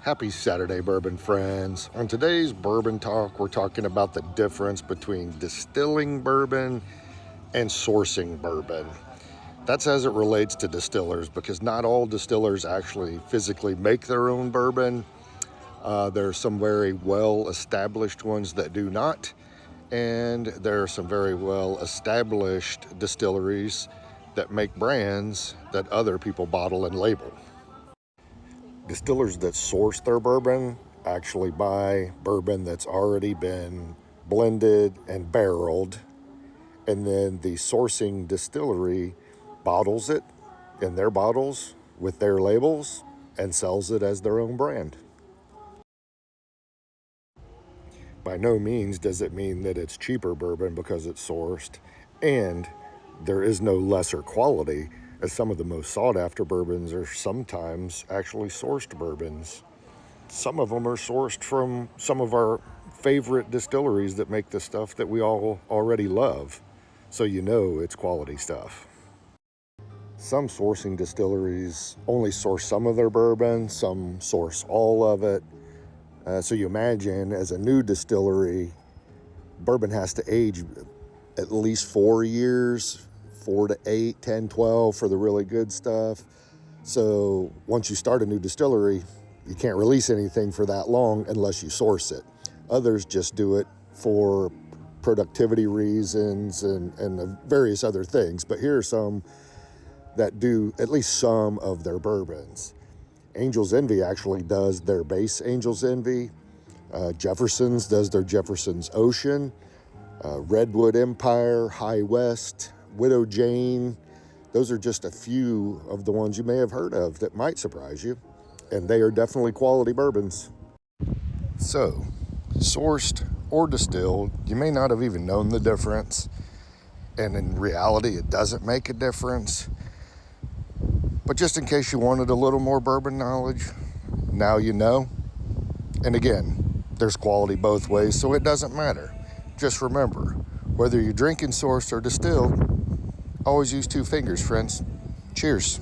Happy Saturday, bourbon friends. On today's Bourbon Talk, we're talking about the difference between distilling bourbon and sourcing bourbon. That's as it relates to distillers, because not all distillers actually physically make their own bourbon. There are some very well-established ones that do not, and there are some very well-established distilleries that make brands that other people bottle and label. Distillers that source their bourbon actually buy bourbon that's already been blended and barreled, and then the sourcing distillery bottles it in their bottles with their labels and sells it as their own brand. By no means does it mean that it's cheaper bourbon because it's sourced, and there is no lesser quality, as some of the most sought-after bourbons are sometimes actually sourced bourbons. Some of them are sourced from some of our favorite distilleries that make the stuff that we all already love, so you know it's quality stuff. Some sourcing distilleries only source some of their bourbon, some source all of it. So you imagine, as a new distillery, bourbon has to age at least 4 years, 4 to 8, 10, 12 for the really good stuff. So once you start a new distillery, you can't release anything for that long unless you source it. Others just do it for productivity reasons and various other things. But here are some that do at least some of their bourbons. Angel's Envy actually does their base Angel's Envy. Jefferson's does their Jefferson's Ocean. Redwood Empire, High West, Widow Jane. Those are just a few of the ones you may have heard of that might surprise you. And they are definitely quality bourbons. So, sourced or distilled, you may not have even known the difference. And in reality, it doesn't make a difference. But just in case you wanted a little more bourbon knowledge, now you know. And again, there's quality both ways, so it doesn't matter. Just remember, whether you're drinking sourced or distilled, always use 2 fingers, friends. Cheers.